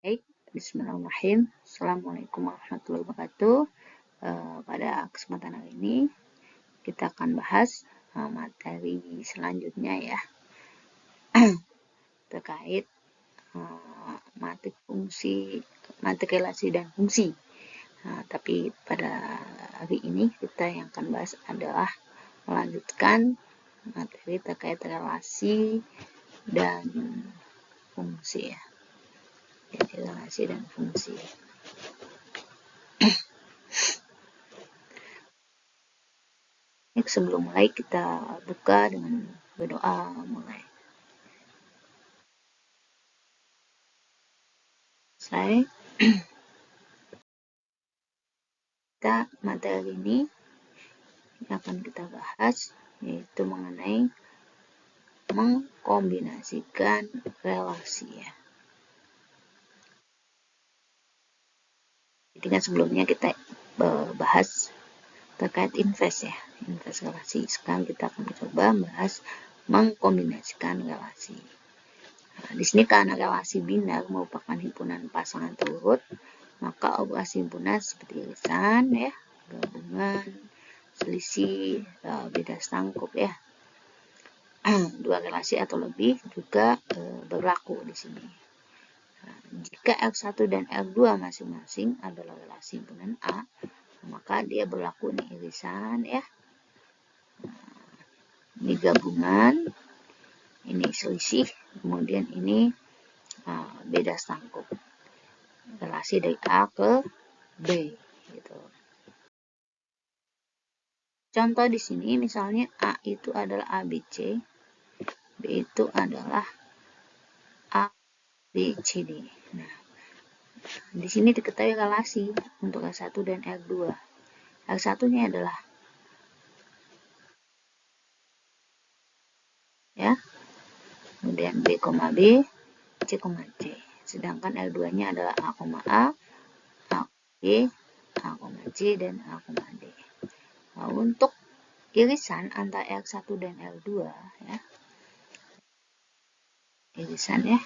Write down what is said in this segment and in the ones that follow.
Baik, bismillahirrahmanirrahim. Assalamualaikum warahmatullahi wabarakatuh. Pada kesempatan hari ini kita akan bahas materi selanjutnya ya terkait materi relasi dan fungsi. Tapi pada hari ini kita yang akan bahas adalah melanjutkan materi terkait relasi dan fungsi ya. Jadi relasi dan fungsi. Sebelum mulai kita buka dengan berdoa mulai. Materi ini yang akan kita bahas yaitu mengenai mengkombinasikan relasi ya. Jadi kan sebelumnya kita bahas terkait invest ya, invest relasi. Sekarang kita akan coba bahas mengkombinasikan relasi. Di sini karena relasi binar merupakan himpunan pasangan terurut, maka operasi himpunan seperti irisan ya, gabungan, selisih, beda stangkup ya. Dua relasi atau lebih juga berlaku di sini. Jika R1 dan R2 masing-masing adalah relasi himpunan A, maka dia berlaku nih irisan ya. Ini gabungan, ini selisih, kemudian ini beda stangkup. Relasi dari A ke B gitu. Contoh di sini misalnya A itu adalah ABC, B itu adalah ABCD. Nah, di sini diketahui relasi untuk R1 dan R2. R1-nya adalah ya. Kemudian B, B, C, C. Sedangkan R2-nya adalah A, A, B, A, C, dan A, D. Nah, untuk irisan antara R1 dan R2 ya. Irisan ya.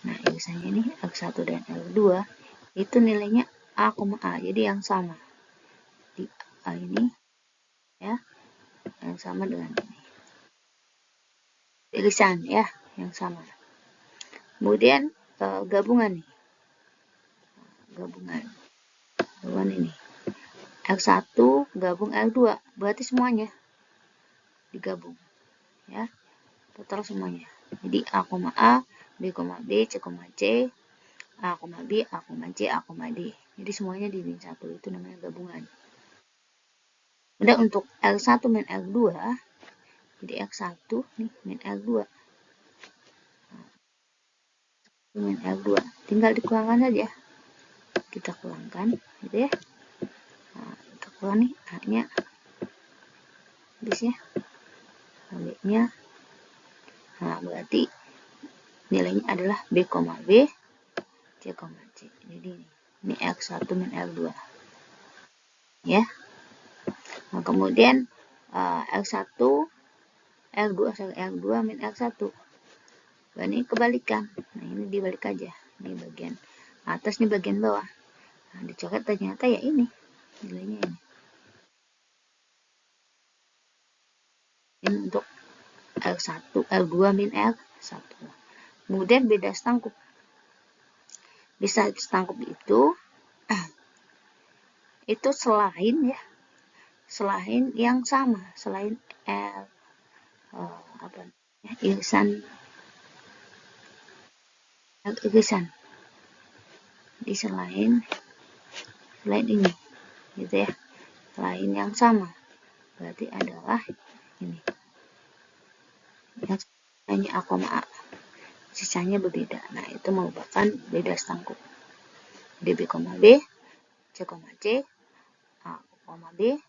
Nah, irisannya ini R1 dan R2 itu nilainya A, jadi yang sama. Di A ini ya, yang sama dengan ini. Irisan ya, yang sama. Kemudian gabungan nih. Gabungan ini. R1 gabung R2, berarti semuanya digabung ya. Total semuanya. Jadi A, B, B, C, C, A, B, A, C, A, D. Jadi semuanya di min 1, itu namanya gabungan. Kemudian untuk R1 min R2, jadi R1 nih min R2. Min R2, tinggal dikurangkan saja. Kita kurangkan gitu ya. Nah, kita kurang nih A-nya. Habisnya B-nya. Nah, berarti nilainya adalah B, B, C, C. Jadi ini R1 min R2. Ya. Nah, kemudian R1 R2 min R1. Nah, ini kebalikan. Nah, ini dibalik aja. Ini bagian atas, ini bagian bawah. Nah, dicoret ternyata ya ini nilainya ini. Ini untuk R1, R2 min R1. Kemudian beda stangkup. Bisa stangkup itu selain ya, selain yang sama, selain irisan di selain ini gitu ya, selain yang sama berarti adalah ini yang hanya A, sisanya berbeda. Nah, itu merupakan beda stangkup. B, B, C, C, A, B,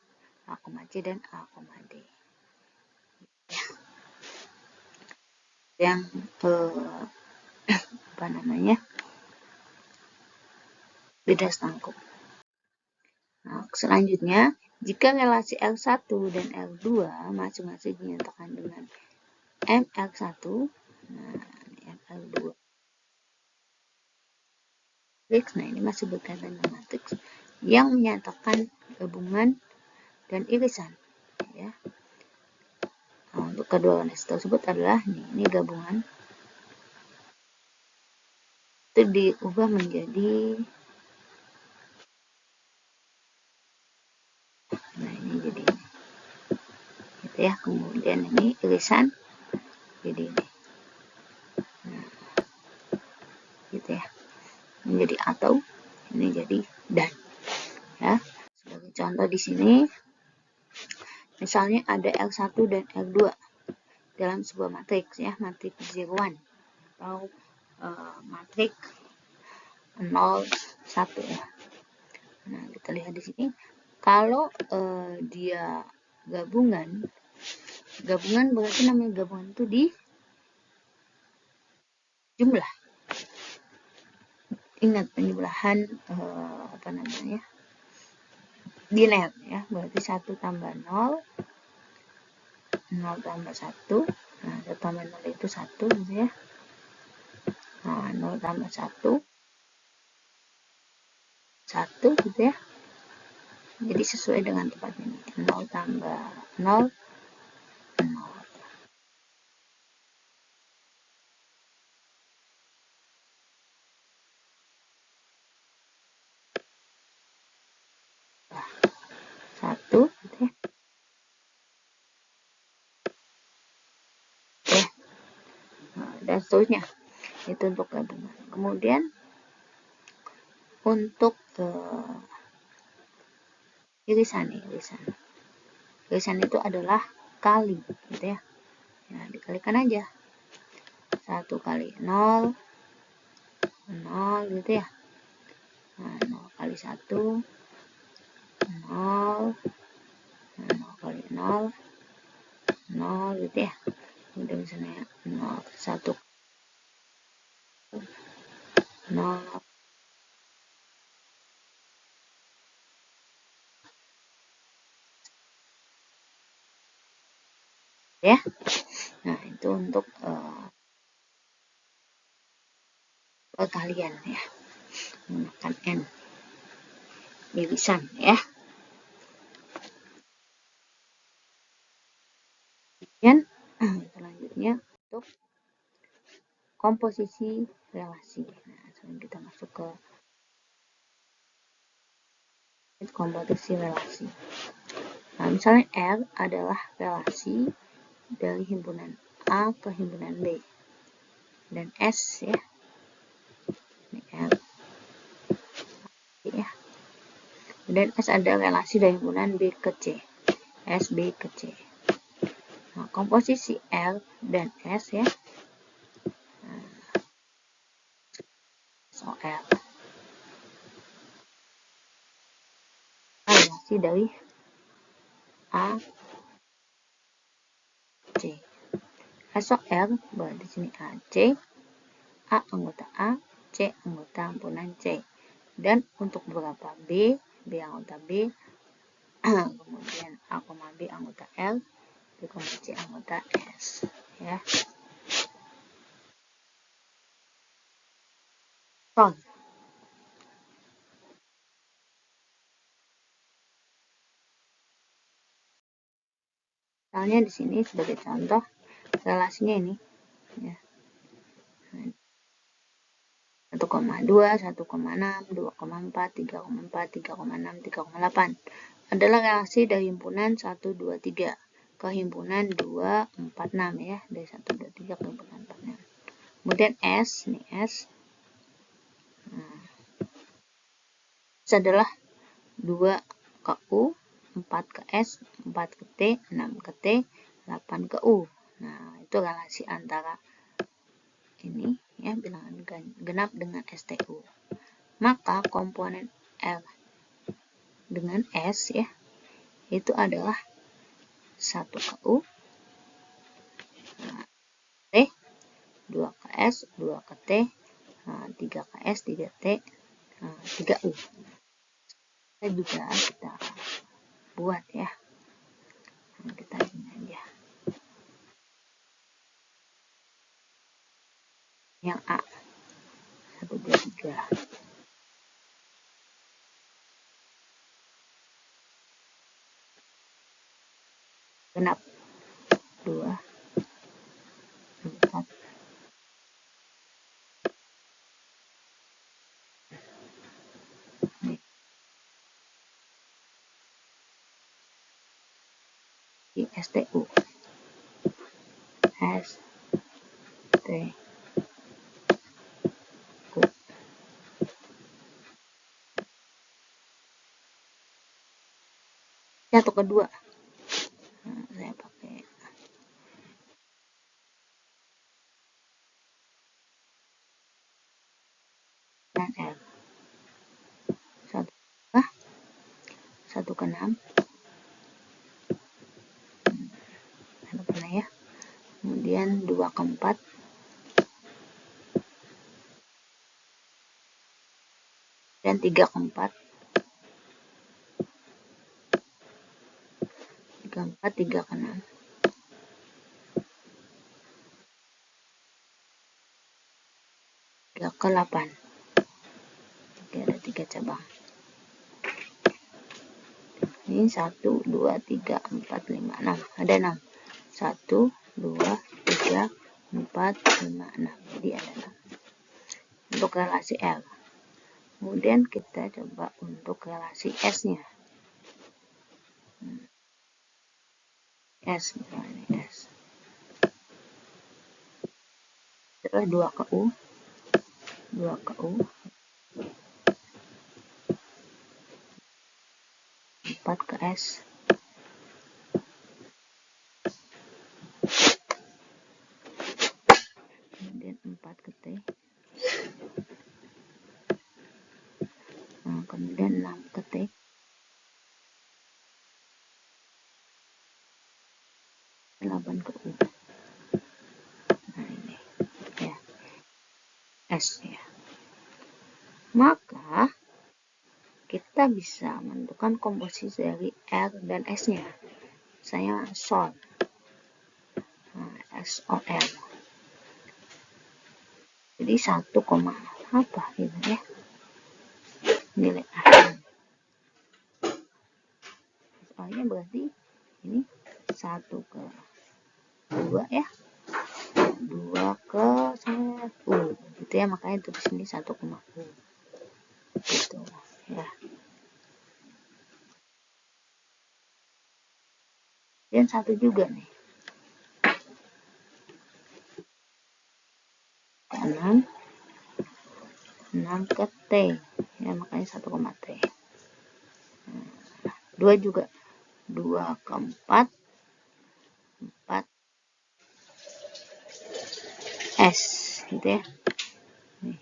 A, C, dan A, D. Ya. Yang beda stangkup. Nah, selanjutnya, jika relasi R1 dan R2 masing-masing dinyatakan dengan MR1, nah, MR2. matriks. Nah, ini masih berkaitan dengan matriks yang menyatakan gabungan dan irisan, ya. Nah, untuk kedua garis tersebut adalah ini gabungan itu diubah menjadi, nah ini jadi ini, gitu ya. Kemudian ini irisan jadi ini, nah, gitu ya. Ini jadi atau, ini jadi dan, ya. Sebagai contoh di sini, misalnya ada L1 dan L2 dalam sebuah matriks, ya, matriks zeroan atau matriks 0, 1, ya. Nah, kita lihat di sini, kalau dia gabungan berarti namanya gabungan itu di jumlah. Ingat penjumlahan apa namanya, biner, ya, berarti 1 tambah 0, 0 tambah 1, nah 1 tambah 0 itu 1, gitu ya. Nah, 0 tambah 1, 1, gitu ya. Jadi sesuai dengan tempat ini, 0 tambah 0, 0. Nah, 1, gitu ya. Oke. Nah, dan seterusnya. Itu untuk gabungan. Kemudian untuk irisan itu adalah kali, gitu ya. Nah, dikalikan aja. 1 kali 0, 0, gitu ya. Nah, 0 kali 1, 0, 0 kali 0, 0, gitu ya. Kemudian misalnya 0, 1, 0, ya. Nah, itu untuk perkalian, ya, menggunakan n, irisan, ya. Kemudian selanjutnya untuk komposisi relasi. Nah, sekarang kita masuk ke komposisi relasi. Nah, misalnya R adalah relasi dari himpunan A ke himpunan B, dan S, ya, ini R, ya. Dan S adalah relasi dari himpunan B ke C, S, B ke C. Nah, komposisi R dan S, ya, SOR, relasi dari A, C. SOR berarti di sini AC, A anggota A, C anggota himpunan C. Dan untuk beberapa B anggota B, kemudian A, B anggota L, B, C anggota S, ya. Contoh. Misalnya di sini sebagai contoh relasinya ini, ya. 1,2, 1,6, 2,4, 3,4, 3,6, 3,8 adalah relasi dari himpunan 1, 2, 3 ke himpunan 2, 4, 6, ya, dari 1, 2, 3 ke himpunan 4, 6. Kemudian S, ini S, nah, S adalah 2 ke U, 4 ke S, 4 ke T, 6 ke T, 8 ke U. Nah, itu relasi antara ini, ya, bilangan genap dengan STU. Maka komponen R dengan S, ya, itu adalah 1 ke U, T, 2 ke S, 2 ke T, 3 ke S, 3 T, 3 U. Kita juga kita buat, ya. Nah, kita ini aja. Yang A, 1, 2, 3. STU. STU. 1 ke 2. Nah, saya pakai L. 1 ke 6. Ada pernah ya. Kemudian 2 ke 4. Dan 3 ke 4. 3 ke 6. 3 ke 8. Oke, ada 3 cabang. Ini 1, 2, 3, 4, 5, 6. Ada 6. 1, 2, 3, 4, 5, 6. Jadi ada 6. Untuk relasi L. Kemudian kita coba untuk relasi S-nya. S, misalnya S. Setelah 2 ke U. 2 ke U. 4 ke S. Kemudian 4 ke T. Nah, kemudian 6 ke T. 8 ke U. Nah, ini ya S ya. Maka kita bisa menentukan komposisi dari R dan S-nya. Saya solve. Nah, SOL. Jadi 1, apa gitu ya. Nilai akhir. Soalnya berarti ini 1 ke 2 ya. 2 ke 1 gitu ya, makanya tulis ini 1, U gitu ya. Dan 1 juga nih, kanan 6 ke T ya, makanya 1, T. 2 juga, 2 ke 4 S gitu ya. Nih.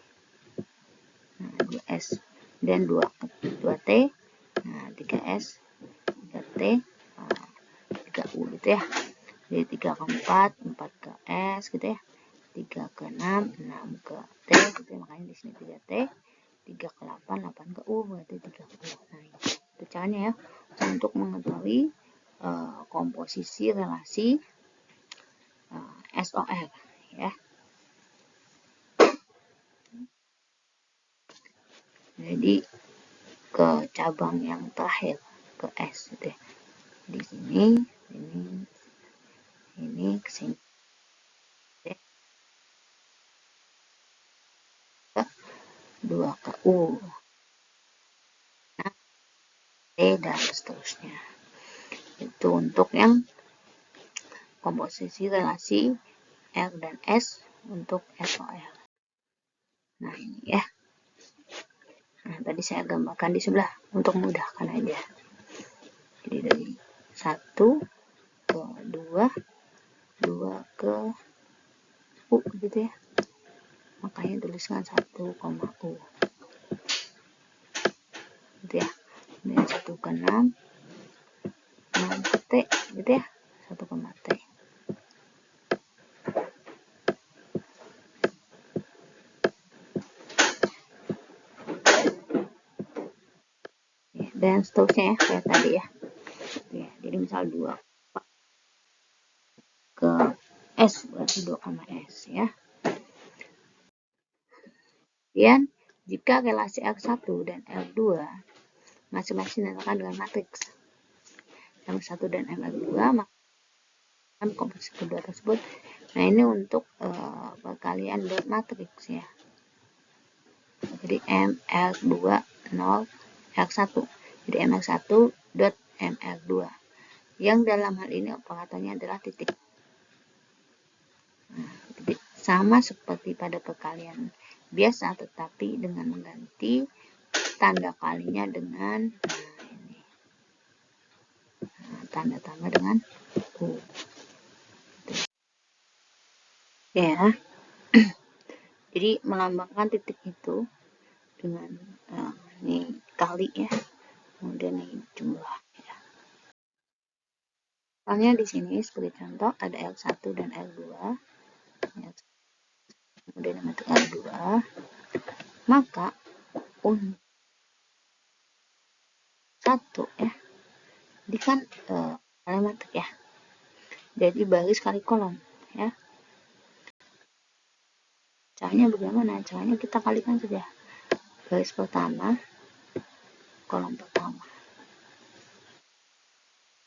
Nah, 2S dan 2 T. Nah, 3S, 3T, 3U gitu ya. Jadi 3 ke 4 ke S gitu ya. 3 ke 6 ke T gitu ya. Makanya di sini 3T. 3 ke 8 ke U, berarti 3 ke U. Nah, itu caranya ya untuk mengetahui komposisi relasi SOL ya. Jadi ke cabang yang terakhir, ke S gitu ya. Di sini ini ke sini. 2 ke U. Nah, T dan seterusnya. Itu untuk yang komposisi relasi R dan S untuk SOL. Nah, ini ya. Nah, tadi saya gambarkan di sebelah untuk memudahkan aja. Jadi dari 1 ke 2, 2 ke U gitu ya. Makanya tuliskan 1, U. Gitu ya. Kemudian 1 ke 6, 6 ke T gitu ya. 1, T. Dan seterusnya ya, kayak tadi ya. Jadi misal 2 ke S, berarti 2, S ya. Kemudian jika relasi R1 dan R2 masing-masing dinamakan dengan matriks M1 dan MR2, maka komposisi kedua tersebut. Nah, ini untuk perkalian dot matriks ya. Jadi MR2 0 R1. Jadi MR1 dot MR2. Yang dalam hal ini operatornya adalah titik. Nah, titik sama seperti pada perkalian biasa, tetapi dengan mengganti tanda kalinya dengan ini. Tanda tambah dengan U. Ya. Jadi melambangkan titik itu dengan ini kali ya. Kemudian ini jumlah ya. Soalnya di sini sebagai contoh ada L1 dan L2. Kemudian untuk L2, maka untuk 1 ya. Ini kan matematik ya. Jadi baris kali kolom ya. Caranya bagaimana? Caranya kita kalikan saja. Baris pertama, kolom pertama.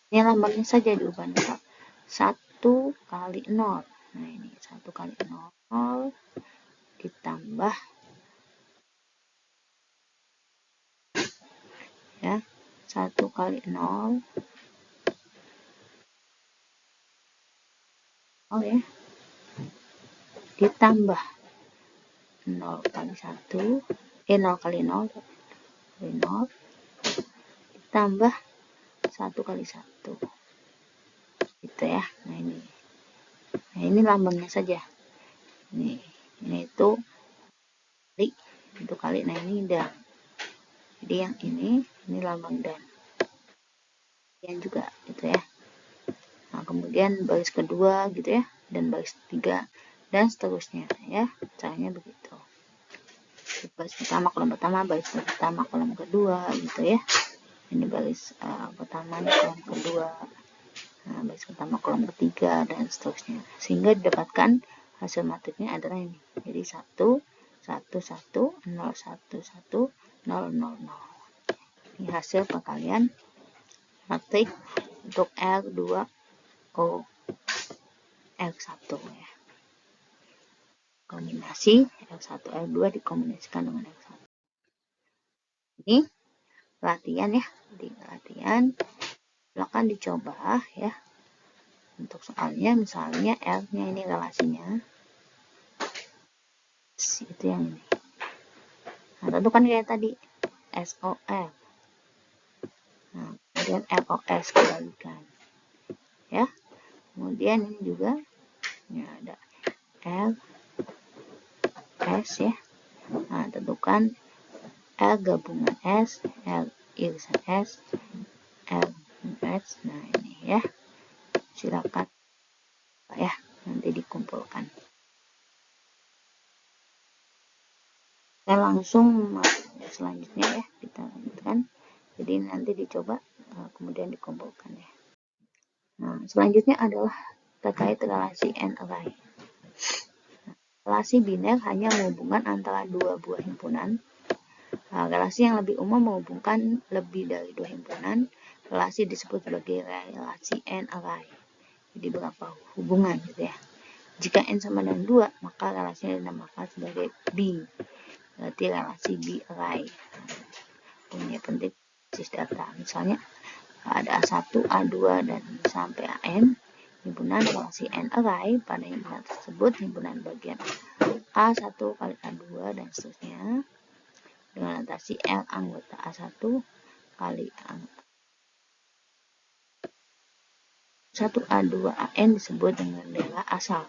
Ini lambangnya saja diubah 1 kali 0. Nah ini 1 kali 0 ditambah ya 1 kali 0 ya ditambah 0 kali 1 0 kali 0 ditambah 1 kali 1 gitu ya. Nah ini lambangnya saja. Ini itu kali, nah ini dan. Jadi yang ini lambang dan. Yang juga gitu ya. Nah kemudian baris kedua gitu ya, dan baris ketiga dan seterusnya ya. Caranya begitu. Baris pertama kolom pertama, baris pertama kolom kedua gitu ya. Ini baris pertama, kolom kedua, nah, baris pertama kolom ketiga dan seterusnya, sehingga didapatkan hasil matriknya adalah ini. Jadi 1 1 1 0 1 1 0 0 0. Ini hasil perkalian matrik untuk R2O R1 ya. Kombinasi R1 R2 dikombinasikan dengan R1. Ini latihan ya. Di latihan silakan dicoba ya. Untuk soalnya misalnya R-nya ini relasinya itu yang ini. Nah, tentukan kayak tadi SOL. Nah, kemudian LOS kembalikan. Ya. Kemudian ini juga ya ada L S ya. Nah, tentukan L gabungan S, L irisan S, L S. Nah, ini ya. Silakan ya, nanti dikumpulkan. Kita langsung selanjutnya ya, kita lanjutkan. Jadi nanti dicoba kemudian dikumpulkan ya. Nah, selanjutnya adalah terkait relasi and array. Relasi biner hanya menghubungkan antara dua buah himpunan. Relasi yang lebih umum menghubungkan lebih dari dua himpunan. Relasi disebut sebagai relasi and array. Jadi berapa hubungan gitu ya. Jika n sama dengan 2, maka relasinya dinamakan sebagai B. Berarti relasi B array. Punya penting basis data. Misalnya ada A1, A2 dan sampai AN. Himpunan relasi n array pada himpunan tersebut himpunan bagian A1 kali A2 dan seterusnya dengan notasi L anggota A1 kali A1 A2 AN disebut dengan adalah asal.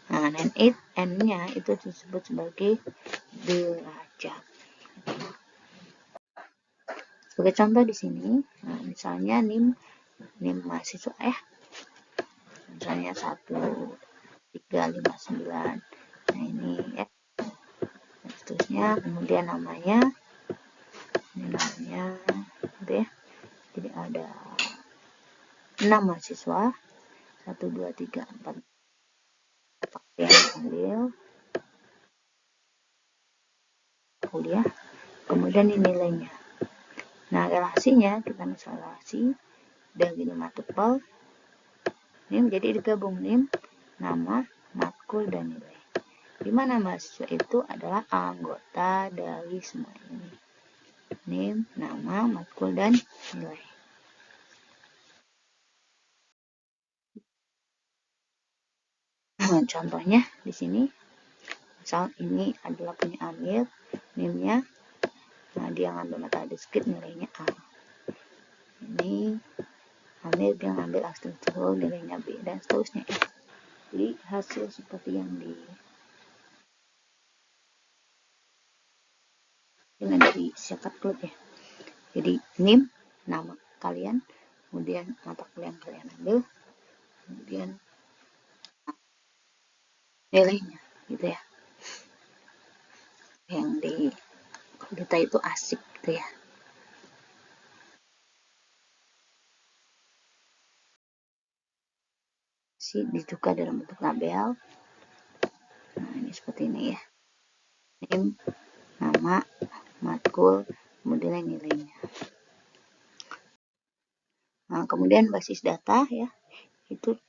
Nah, dan N-nya itu disebut sebagai derajat. Sebagai contoh di sini, nah, misalnya NIM mahasiswa ya. Misalnya 1359. Nah, ini ya. Dan seterusnya, kemudian namanya ini namanya gitu ya. Jadi ada 6 mahasiswa 1 2 3 4 yang ambil kuliah, kemudian ini nilainya. Nah, relasinya kita misal relasi dari 5 tupel ini menjadi digabung NIM, nama, matkul, dan nilai. Di mana mahasiswa itu adalah anggota dari semua ini. NIM, nama, matkul, dan nilai. contohnya di sini, misal ini adalah punya Amir, NIM-nya, nah dia ngambil mata diskrit nilainya A. Ini Amir dia ngambil arsitektur nilainya B, dan seterusnya. Jadi hasil seperti yang dengan dari syakat klub ya. Jadi NIM, nama kalian, kemudian mata kuliah yang kalian ambil, kemudian nilainya gitu ya. Yang di kita itu asik gitu ya. Ditukar dalam bentuk tabel. Nah, ini seperti ini ya. NIM, nama, matkul, kemudian nilainya. Nah, kemudian basis data ya. Itu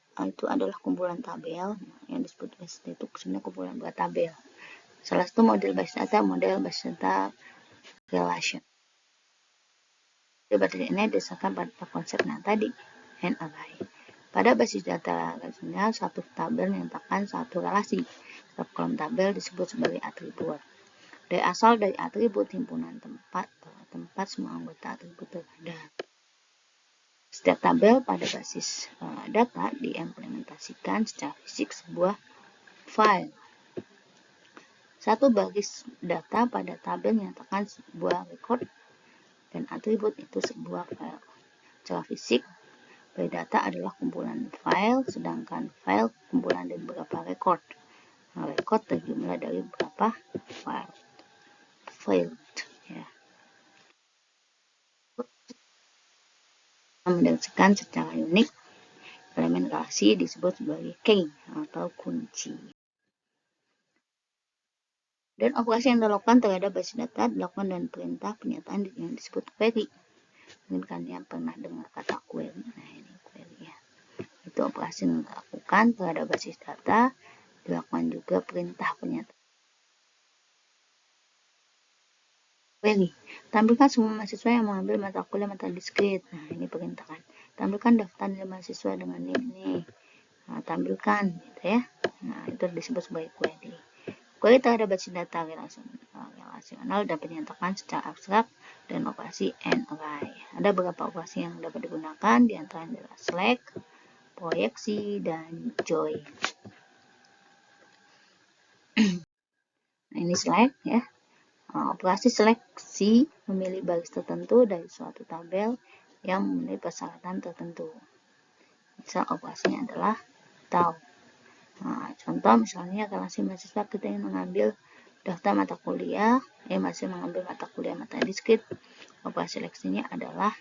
adalah kumpulan tabel. Yang disebut basis data itu sebenarnya kumpulan buat tabel. Salah satu model basis data, model basis data relation. Debat ini didasarkan pada konsep yang tadi, and array. Pada basis data relasional, satu tabel menyatakan satu relasi. Setiap kolom tabel disebut sebagai atribut. Asal dari atribut himpunan tempat semua anggota atribut terada. Setiap tabel pada basis data diimplementasikan secara fisik sebuah file. Satu baris data pada tabel menyatakan sebuah record dan atribut itu sebuah file. Secara fisik, data adalah kumpulan file, sedangkan file kumpulan dari beberapa record. Nah, record terjumlah dari beberapa file ya. Mendeteksikan secara unik elemen relasi disebut sebagai key atau kunci. Dan operasi yang dilakukan terhadap basis data dilakukan dengan perintah pernyataan yang disebut query. Mungkin kalian pernah dengar kata query. Nah, ini query ya. Itu operasi yang dilakukan terhadap basis data, dilakukan juga perintah pernyataan. Query. Tampilkan semua mahasiswa yang mengambil mata kuliah mata diskrit. Nah, ini perintah kan. Tampilkan daftar nilai mahasiswa dengan ini. Nah, tampilkan gitu ya. Nah, itu disebut sebagai query. Query terhadap basis data relasional dapat dinyatakan secara abstrak dan operasi and array. Ada beberapa operasi yang dapat digunakan, di antaranya adalah select, proyeksi, dan join. Nah, ini select ya. Operasi seleksi memilih baris tertentu dari suatu tabel yang memenuhi persyaratan tertentu. Misal operasinya adalah tau. Nah, contoh misalnya relasi mahasiswa kita yang mengambil daftar mata kuliah, masih mengambil mata kuliah mata diskrit, operasi seleksinya adalah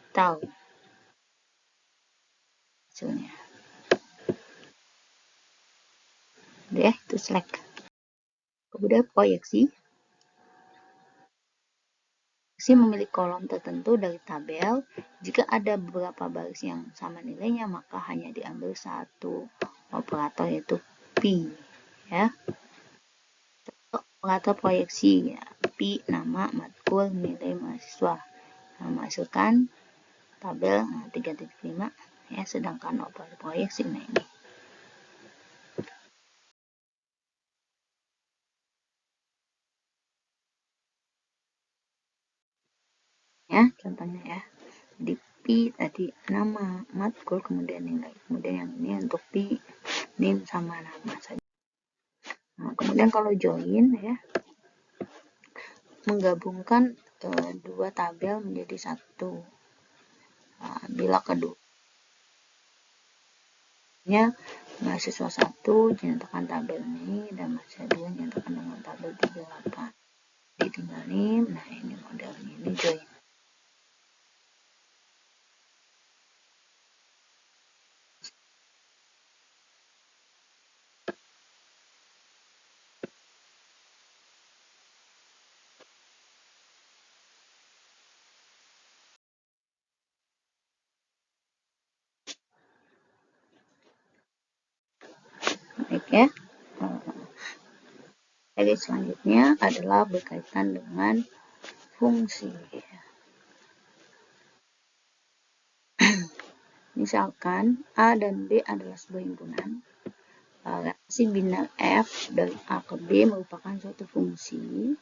tau hasilnya. Deh, itu select. Kemudian proyeksi memilih kolom tertentu dari tabel. Jika ada beberapa baris yang sama nilainya, maka hanya diambil satu operator, yaitu P ya. Operator proyeksi ya, P nama, matkul, nilai mahasiswa. Nah, menghasilkan tabel 3.5 ya, sedangkan operator proyeksi nah ini. Ya, contohnya ya. Di P tadi nama, matkul, kemudian nilai. Kemudian yang ini untuk P, NIM sama nama saja. Nah, kemudian kalau join ya, menggabungkan dua tabel menjadi satu. Nah, bila keduanya mahasiswa 1 dinyatakan tabel ini dan mahasiswa 2 dinyatakan dengan tabel 38. Tinggal NIM, nah ini modelnya, ini join. Baik ya. Jadi selanjutnya adalah berkaitan dengan fungsi. Misalkan A dan B adalah sebuah himpunan, Si biner F dari A ke B merupakan suatu fungsi,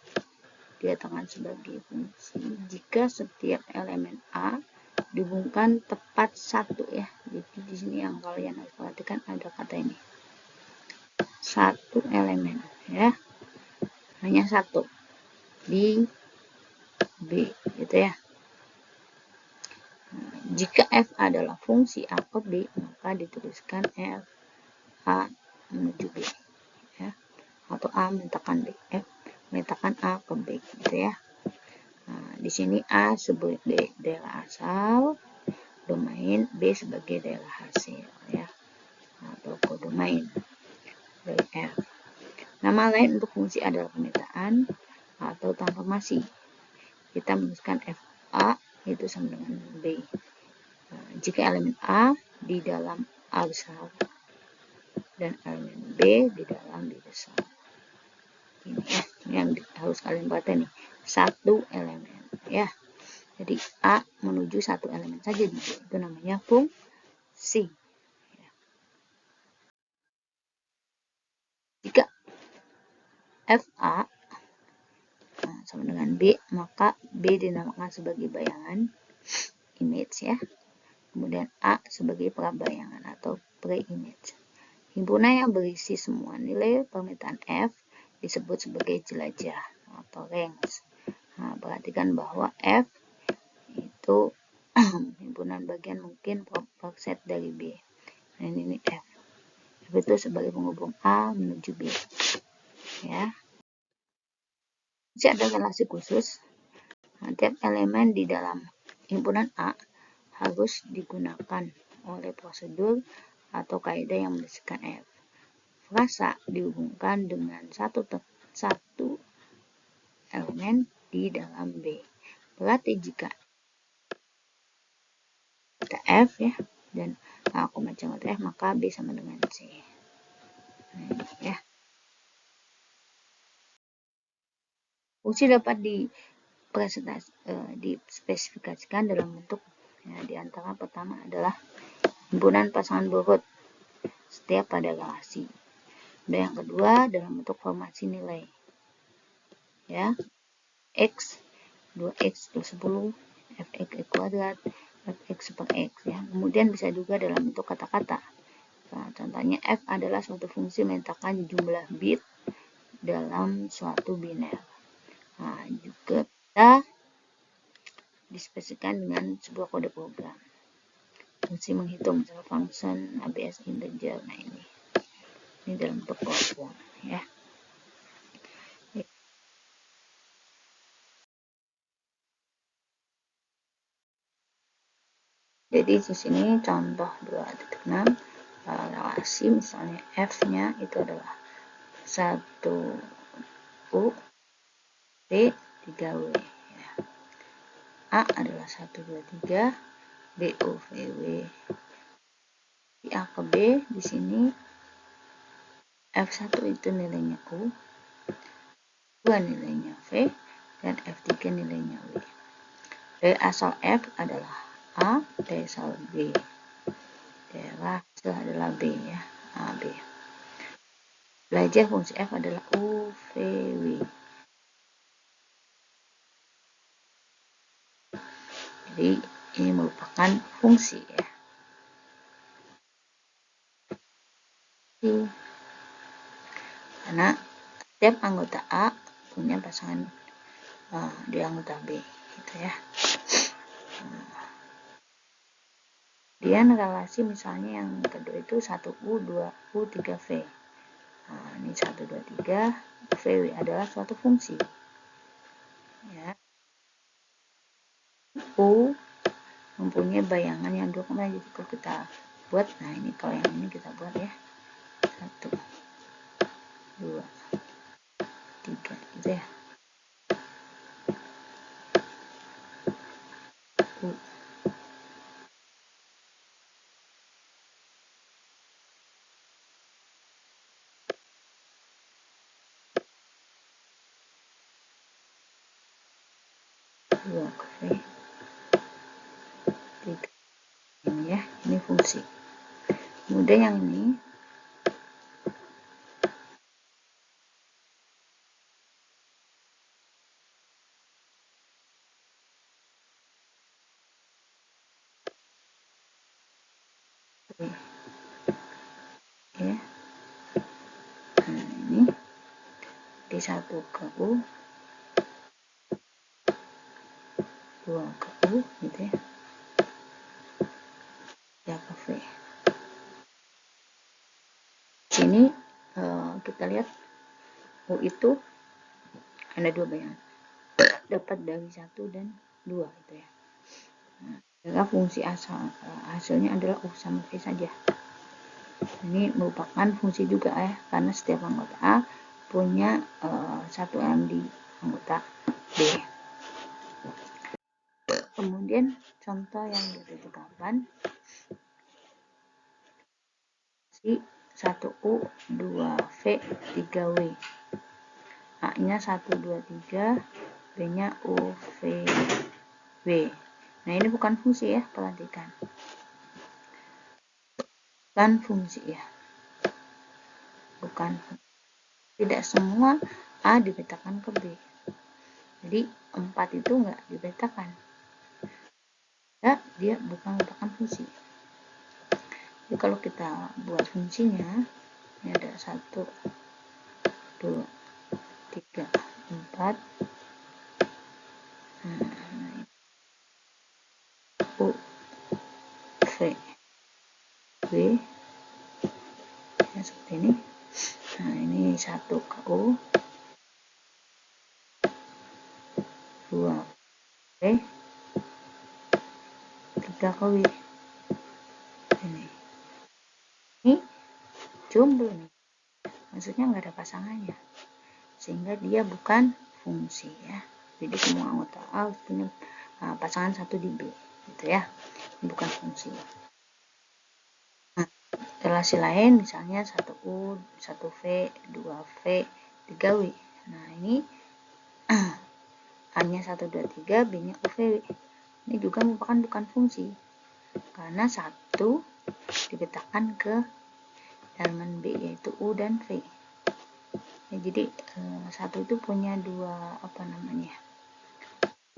dikatakan sebagai fungsi jika setiap elemen A dihubungkan tepat satu ya. Jadi di sini yang kalian harus perhatikan ada kata ini. Satu elemen ya. Hanya satu di B gitu ya. Jika F adalah fungsi A ke B, maka dituliskan F A menuju B ya. Atau A meletakkan B, F meletakkan A ke B gitu ya. Nah, di sini A sebagai daerah asal, domain, B sebagai daerah hasil ya. Atau kodomain dari F. Nama lain untuk fungsi adalah pemetaan atau transformasi. Kita menuliskan FA itu sama dengan B. Nah, jika elemen A di dalam A besar dan elemen B di dalam B besar. Ini ya, ini yang harus kalian baca nih. Satu elemen ya. Jadi A menuju satu elemen saja di B. Itu namanya fungsi. Jika FA sama dengan B, maka B dinamakan sebagai bayangan, image ya. Kemudian A sebagai prabayangan atau pre-image. Himpunan yang berisi semua nilai permintaan F disebut sebagai jelajah atau range. Nah, perhatikan bahwa F itu himpunan bagian mungkin per set dari B. Nah, ini F. F itu sebagai penghubung A menuju B. Ya. Jika ada relasi khusus, tiap elemen di dalam himpunan A harus digunakan oleh prosedur atau kaidah yang mendasarkan F. Frasa dihubungkan dengan satu elemen di dalam B. Berarti jika kita F ya, dan aku macam F, maka B sama dengan C. Nah, ya. Fungsi dapat dispesifikasikan dalam bentuk ya, di antara pertama adalah himpunan pasangan berurut setiap pada relasi. Dan yang kedua dalam bentuk formasi nilai. Ya. X 2x plus 10, fx kuadrat, fx per x ya. Kemudian bisa juga dalam bentuk kata-kata. Nah, contohnya F adalah suatu fungsi meletakkan jumlah bit dalam suatu biner. Nah, juga kita dispesifikasikan dengan sebuah kode program. Fungsi menghitung, misalnya function ABS integer. Nah, ini dalam bentuk program ya. Jadi di sini contoh 2.6 relasi misalnya F-nya itu adalah 1U B 3W ya. A adalah 1 2 3 BU VW. Di A ke B di sini F1 itu nilainya U, 2 nilainya V, dan F3 nilainya W. Dari asal F adalah A, dari asal B. Daerah hasil adalah B ya, AB. Belajar fungsi F adalah U, V, W. Jadi ini merupakan fungsi ya. Karena setiap anggota A punya pasangan di anggota B gitu ya. Kemudian relasi misalnya yang kedua itu 1U, 2U, 3V. Nah, ini 1, 2, 3 VW adalah suatu fungsi ya. U mempunyai bayangan yang 2, jadi kalau kita buat, nah ini kalau yang ini kita buat ya, 1, 2, 3 gitu ya. U. V, 3 ini ya, ini fungsi. Kemudian yang ini ya. Nah, ini D1 ke U, 2 ke U gitu ya, 3 ke V. Sini kita lihat U itu ada 2 bayangan, dapat dari 1 dan 2 gitu ya. Nah, fungsi asal hasilnya adalah U sama V saja. Ini merupakan fungsi juga ya, karena setiap anggota A punya satu elemen di anggota B. Kemudian contoh yang ditetapkan si 1U, 2V, 3W. A-nya 1, 2, 3, B-nya U, V, W. Nah, ini bukan fungsi ya, perhatikan. Bukan fungsi ya. Bukan. Tidak semua A dipetakan ke B. Jadi 4 itu enggak dipetakan. Ya, dia bukan merupakan fungsi. Jadi kalau kita buat fungsinya, ini ada 1, 2, 3, 4. U, V, W, ya seperti ini. Nah, ini 1 ke U, 2 ke V, 3 ke W. Ini jomblo nih, maksudnya nggak ada pasangannya, sehingga dia bukan fungsi ya. Jadi semua anggota A punya pasangan 1 di B gitu ya, ini bukan fungsi. Nah, relasi lain misalnya 1U, 1V, 2V, 3W. Nah, ini A-nya 1, 2, 3, B-nya UV. Ini juga merupakan bukan fungsi, karena 1 dipetakan ke elemen B, yaitu U dan V. Ya, jadi 1 itu punya dua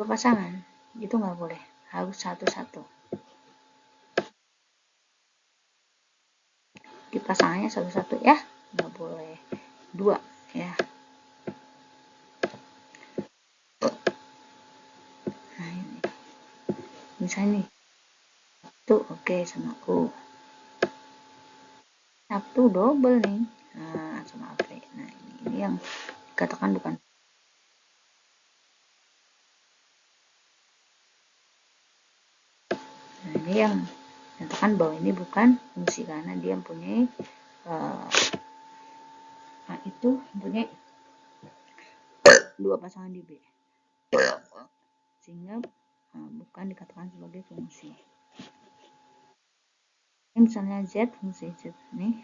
pasangan, itu nggak boleh, harus satu-satu. Di pasangannya satu-satu ya, nggak boleh 2 ya. Nah, ini misalnya nih, itu oke sama U, satu double nih, nah sama V. Nah, ini yang dikatakan bukan. Nah, ini yang menyatakan bahwa ini bukan fungsi, karena dia mempunyai itu mempunyai 2 pasangan di B, sehingga bukan dikatakan sebagai fungsi. Ini misalnya Z, fungsi Z ini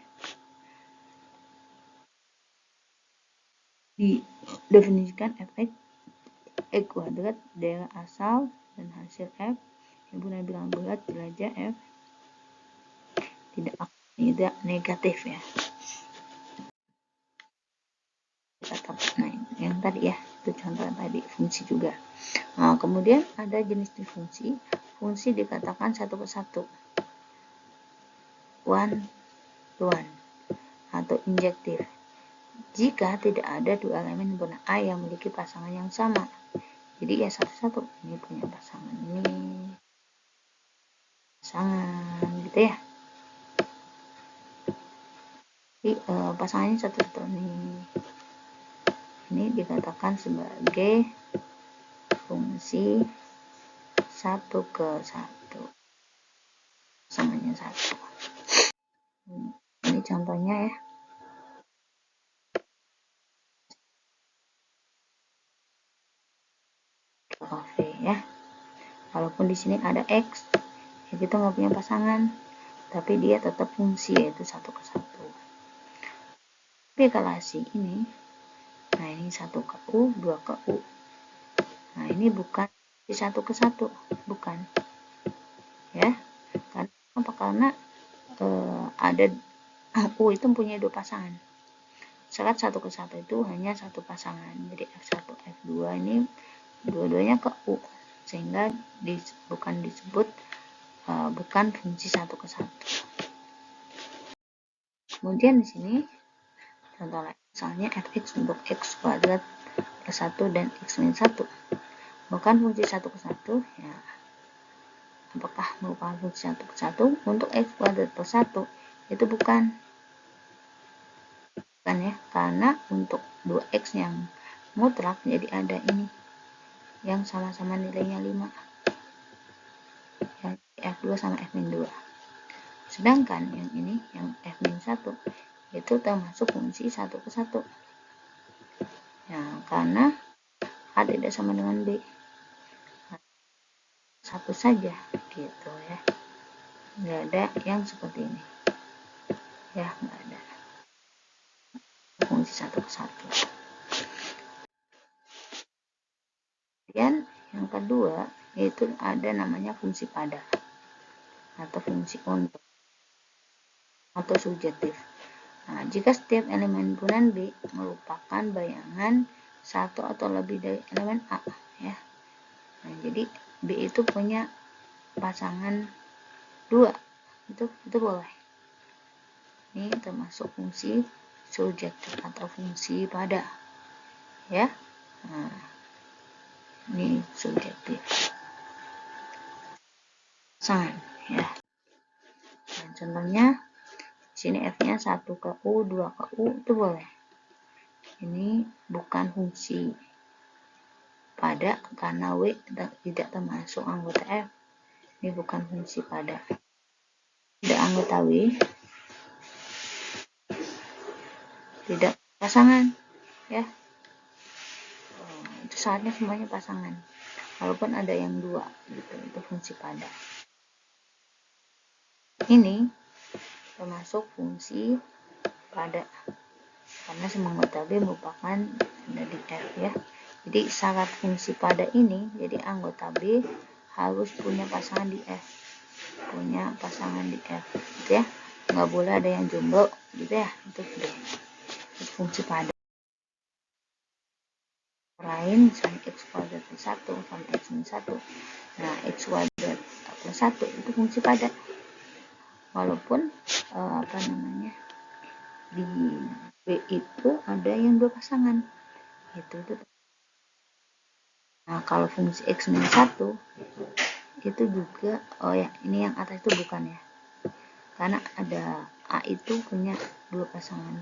didefinisikan Fx kuadrat daerah asal dan hasil F yang punya bilangan bulat derajat F tidak negatif ya. Nah, yang tadi ya, itu contoh tadi fungsi juga. Nah, kemudian ada jenis fungsi. Fungsi dikatakan satu ke satu, one to one, atau injektif, jika tidak ada dua elemen benang A yang memiliki pasangan yang sama. Jadi ya satu-satu, ini punya pasangan ini, pasangan gitu ya. Jadi pasangannya satu-satu nih. Ini dikatakan sebagai fungsi satu ke satu, pasangannya satu. Ini contohnya ya. Oke ya. Walaupun di sini ada X, ya kita nggak punya pasangan, tapi dia tetap fungsi, yaitu satu ke satu. Tapi relasi ini, nah ini 1 ke U, 2 ke U. Nah, ini bukan di 1 ke 1, bukan. Ya. Karena Karena ada U itu mempunyai 2 pasangan. Saat 1 ke 1 itu hanya satu pasangan. Jadi F1, F2 ini dua-duanya ke U, sehingga bukan disebut bukan fungsi 1 ke 1. kemudian di sini contoh lain, misalnya fx untuk x kuadrat plus 1 dan x min 1. Bukan fungsi 1 ke 1, ya. Apakah merupakan fungsi 1 ke 1? Untuk x kuadrat plus 1, itu bukan ya, karena untuk 2x yang mutlak, jadi ada ini yang sama-sama nilainya 5, yang f2 sama f min 2. Sedangkan yang ini, yang f min 1, itu termasuk fungsi 1 ke 1. Ya, karena A tidak sama dengan B. Satu saja, gitu ya. Nggak ada yang seperti ini. Ya, nggak ada. Fungsi 1 ke 1. Kemudian yang kedua, yaitu ada namanya fungsi pada atau fungsi untuk atau subjektif. Nah, jika setiap elemen himpunan B merupakan bayangan satu atau lebih dari elemen A, ya. Nah, jadi B itu punya pasangan 2, itu boleh. Ini termasuk fungsi subjektif atau fungsi pada, ya. Nah, ini subjektif pasangan, ya. Dan contohnya sini F-nya 1 ke U, 2 ke U, itu boleh. Ini bukan fungsi pada karena W tidak termasuk anggota F. Ini bukan fungsi pada. Tidak anggota W, tidak pasangan, ya. Itu saatnya semuanya pasangan. Walaupun ada yang 2, gitu, itu fungsi pada. Ini termasuk fungsi pada karena semua anggota B merupakan dari F, ya. Jadi syarat fungsi pada ini, jadi anggota B harus punya pasangan di F, punya pasangan di F, gitu ya. Nggak boleh ada yang jomblo, gitu ya. Itu fungsi pada. Lain misalnya x kuadrat plus 1 sama x min 1. Nah, x kuadrat plus 1 itu fungsi pada. Walaupun di B itu ada yang 2 pasangan. Itu. Nah, kalau fungsi x min 1 itu juga, ini yang atas itu bukan, ya. Karena ada A itu punya 2 pasangan.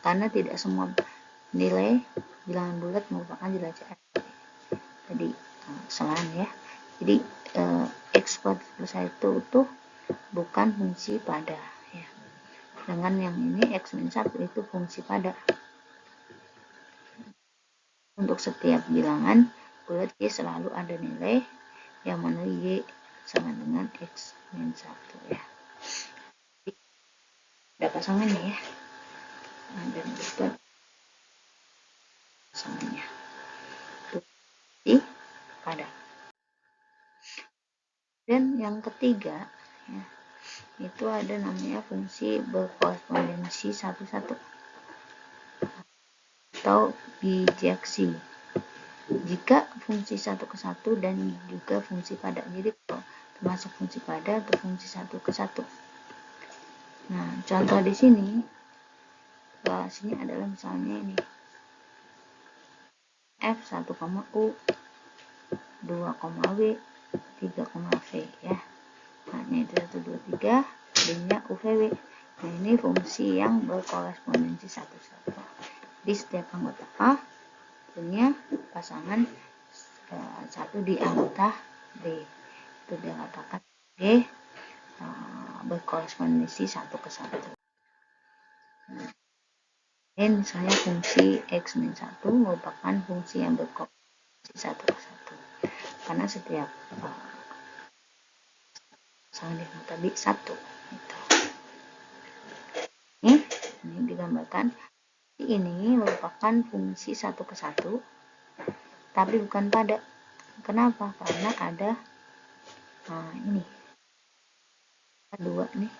Karena tidak semua nilai bilangan bulat merupakan jelas F. Jadi kesalahan, ya. Jadi x kuadrat plus 1 itu bukan fungsi pada, ya. Dengan yang ini x min 1 itu fungsi pada. Untuk setiap bilangan bulat Y selalu ada nilai yang mana Y sama dengan x min 1, ya. Ada pasangannya, ya. Nah, dan itu pasangannya. Itu pada. Dan yang ketiga, ya, itu ada namanya fungsi berkorespondensi satu-satu atau bijeksi. Jika fungsi 1 ke 1 dan juga fungsi pada, jadi termasuk fungsi pada atau fungsi 1 ke 1. Nah, contoh di sini adalah misalnya ini F 1, U 2, W 3, V, ya. Nah, ini 1, 2, 3 D-nya UVW. Nah, ini fungsi yang berkorespondensi satu-satu. Di setiap anggota A punya pasangan 1 di anggota B. Itu dikatakan sebagai berkorespondensi 1 ke 1. Dan misalnya fungsi x min 1 merupakan fungsi yang berkorespondensi 1 ke 1. Karena setiap pasangan di anggota B 1. Gitu. Ini digambarkan. Ini merupakan fungsi 1 ke 1, tapi bukan pada. Kenapa? Karena ada ini dua nih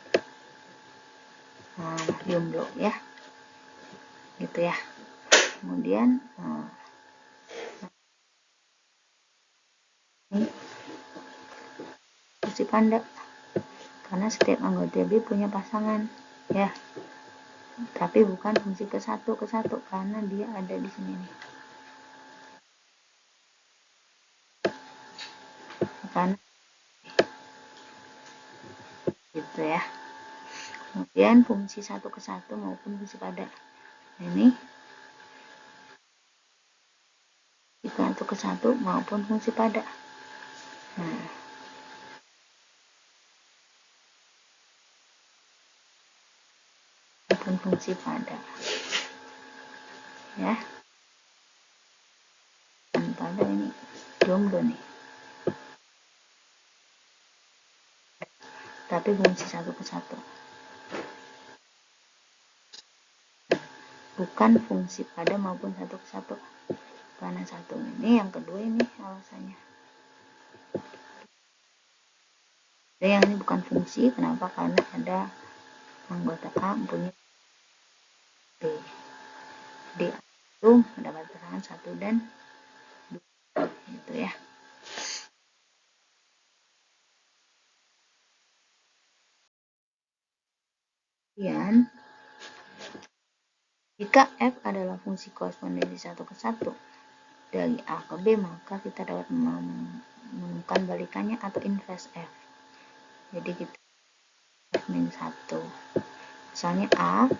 jomblo, ya, gitu ya. Kemudian ini fungsi panda karena setiap anggota B punya pasangan, ya. tapi bukan fungsi ke satu karena dia ada di sini nih. Karena gitu ya. Kemudian fungsi satu ke satu maupun fungsi pada. Ini satu ke satu maupun fungsi pada. Nah, maupun fungsi pada. Ya. Dan pada ini jomblo nih. Tapi fungsi satu ke satu. Bukan fungsi pada maupun satu ke satu. Karena satu ini, yang kedua ini alasannya. Dan yang ini bukan fungsi, kenapa? Karena ada anggota A punya B. D itu mendapat pasangan 1 dan 2. Gitu ya. Kemudian, jika F adalah fungsi korespondensi 1 ke 1 dari A ke B, maka kita dapat menemukan balikannya atau inverse F. Jadi kita F-1. Misalnya A,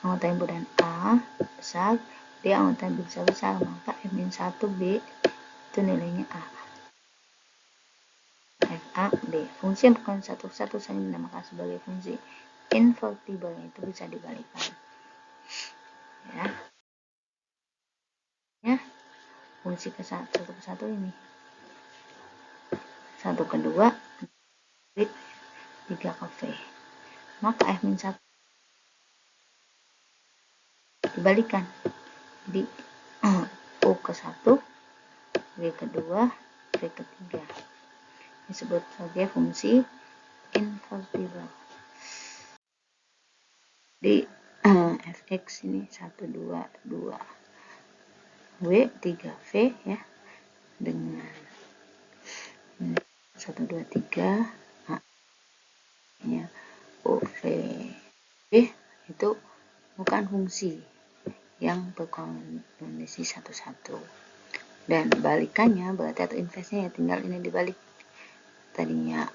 anggota himpunan A besar, B anggota B besar, maka F-1 B itu nilainya A. FA B. Fungsi yang bukan satu-satu sering dinamakan sebagai fungsi invertible, itu bisa dibalikkan. Ya. Ya. Fungsi ke satu ke satu ini. 1 ke 2 3 ke V. Maka F-1 dibalikan. Jadi U ke 1, V ke 2, V ke 3. Disebut sebagai fungsi invertible. Di Fx ini 1, 2, 2. W 3V ya, dengan 1, 2, 3 ya, OV itu bukan fungsi yang berkombinasi satu-satu, dan balikannya berarti atau inversenya ya tinggal ini dibalik, tadinya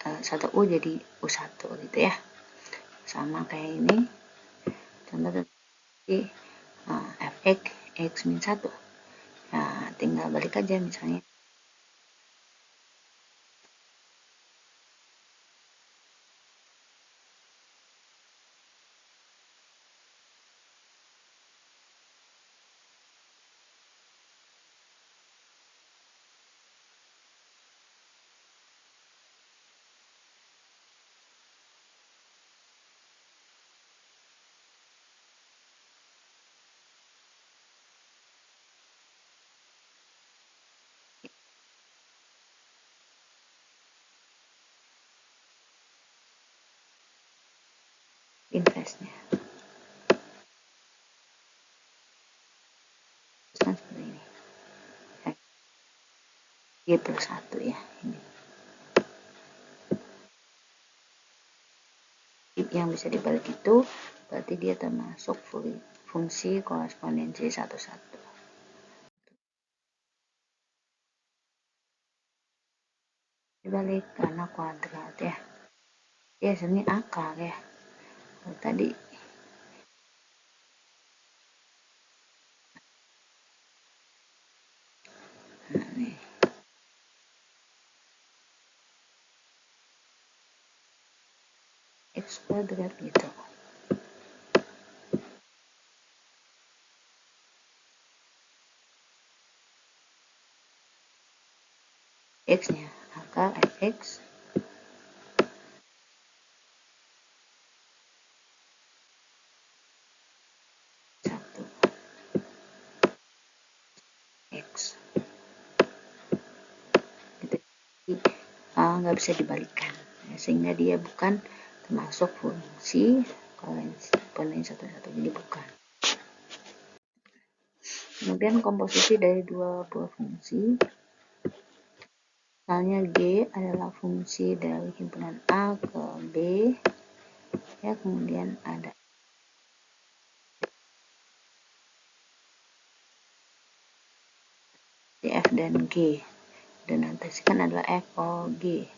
1U jadi U1 gitu ya, sama kayak ini contoh tadi Fx X-1, nah tinggal balik aja, misalnya inversenya seperti ini, G plus 1 ya, ini yang bisa dibalik itu berarti dia termasuk fungsi korespondensi satu-satu. Dibalik karena kuadrat ya. Ya sini akar ya. Tadi nah, nih. X kuadrat gitu. X-nya akar Fx satu X gitu. Jadi nggak bisa dibalikkan ya, sehingga dia bukan termasuk fungsi koresponden satu-satu, jadi bukan. Kemudian komposisi dari dua buah fungsi, misalnya G adalah fungsi dari himpunan A ke B ya, kemudian ada F dan G. Dan notasikan adalah F, O, G.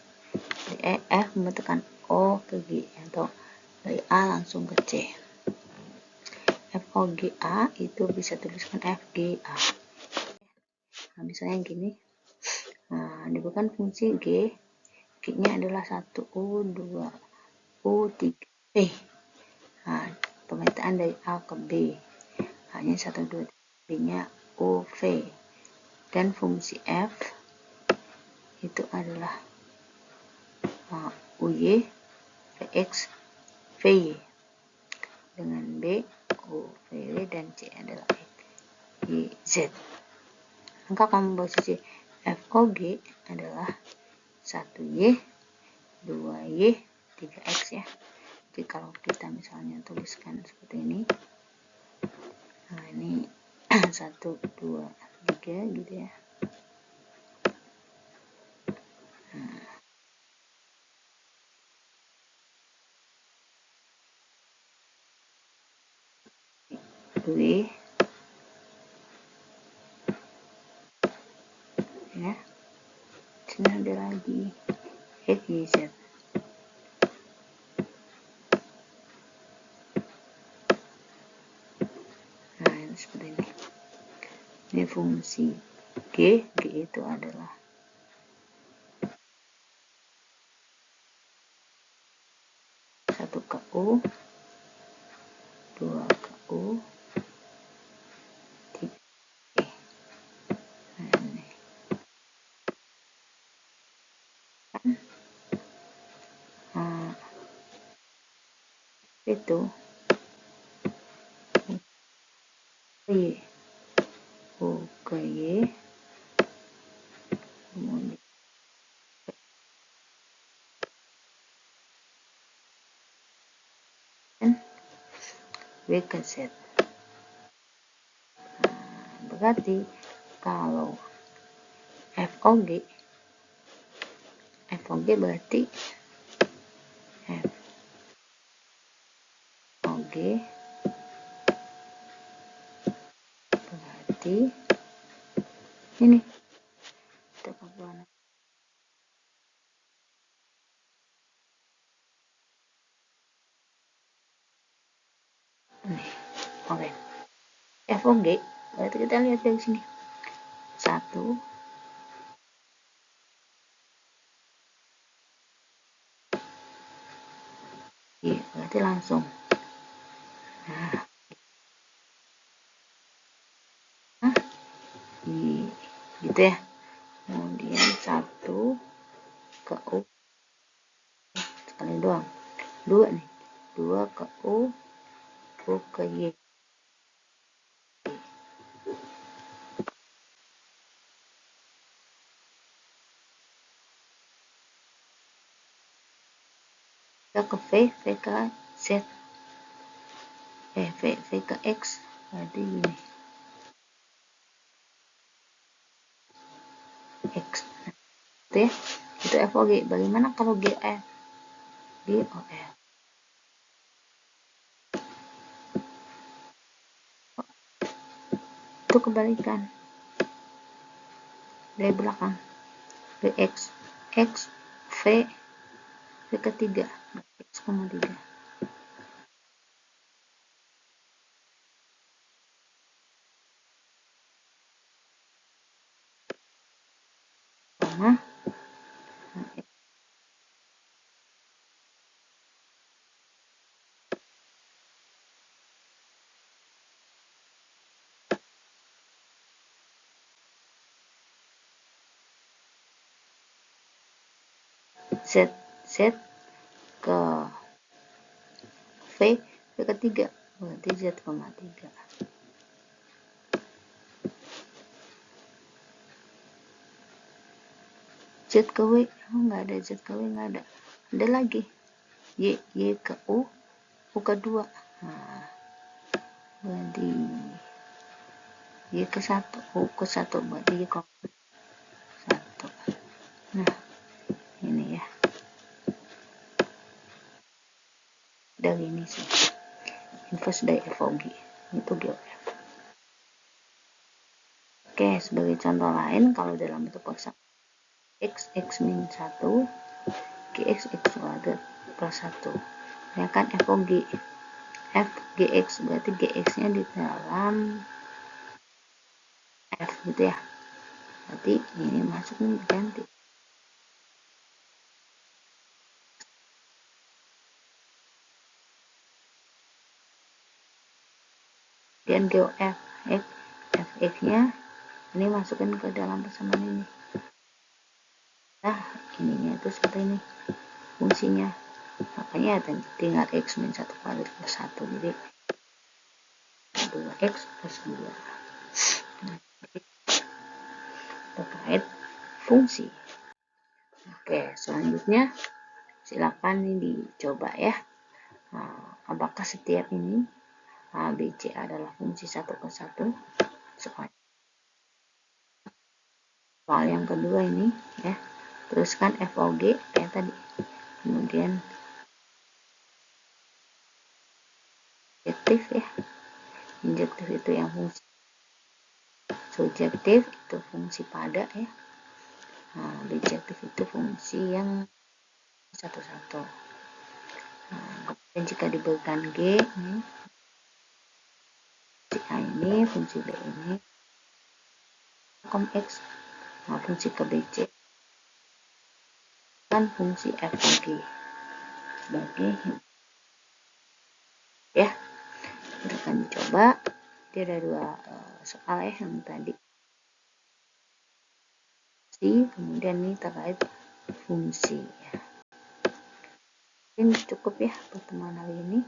Jadi F membentukkan O ke G, atau dari A langsung ke C. F, O, G, A itu bisa tuliskan F, G, A. Nah, misalnya gini, diberikan fungsi G, G-nya adalah 1, U, 2, U, 3, V. Nah, pemetaan dari A ke B, hanya 1, 2, 3, B-nya U, V. Dan fungsi F itu adalah UY, VX, VY. Dengan B, U, VW, dan C adalah X, Y, Z. Maka komposisi FOG adalah 1Y, 2Y, 3X ya. Jadi kalau kita misalnya tuliskan seperti ini, nah ini 1, 2, 3 gitu ya. W ya, sini ada lagi X, Y, Z. Nah ini seperti ini. Ini fungsi G, G itu adalah 1 ke U, 2 ke U, 3 E. Nah ini kan itu Y, U ke Y, kemudian W ke Z. Berarti kalau FOG berarti FOG berarti ini kita kebuana. Nih, oke. FOG berarti kita lihat dari sini 1, Y berarti langsung. Nah, Y gitu ya. Kemudian 1 ke U sekali doang. 2 nih. 2 ke U ke Y. Kita ke V ke Z. V ke X berarti gini. X. Itu ya. Itu FOG. Bagaimana kalau GF? GOF. Itu kebalikan. Dari belakang. VX. X. V. V ketiga. X, 3. Sama. Z. Z ke V. V ketiga. Berarti Z, 3. Z ke W, nggak ada. Z ke W nggak ada. Ada lagi. Y ke U ke 2. Nah, berarti Y ke 1, U ke 1, berarti Y ke 1. Nah, ini ya. Dari ini sih. Inverse dari FOG. Itu GOF. Oke. Oke, sebagai contoh lain, kalau dalam bentuk paksa x min 1, gx x kuadrat plus 1. Ya kan, f gx, berarti gx-nya di dalam f gitu ya. Berarti ini masuk nih, ganti. Dan GOF, fx-nya ini masukin ke dalam persamaan ini. Nah, ininya itu seperti ini fungsinya. Makanya tinggal x min 1 kuadrat plus 1. Jadi 2x plus 2. Nah, terkait fungsi. Oke, selanjutnya silakan ini dicoba ya. Nah, apakah setiap ini A, B, C adalah fungsi 1 ke 1? Soal yang kedua ini ya. Teruskan FOG kayak tadi. Kemudian injektif ya. Injektif itu yang fungsi. Subjektif itu fungsi pada ya. Nah, bijektif itu fungsi yang satu-satu. Nah, dan jika diberikan G ini, fungsi A ini, fungsi B ini, X, nah, fungsi ke BC kan fungsi F lagi sebagai ya. Kita akan dicoba. Dia ada dua soal ya, yang tadi kemudian ini terkait fungsi ya. Ini cukup ya pertemuan hari ini.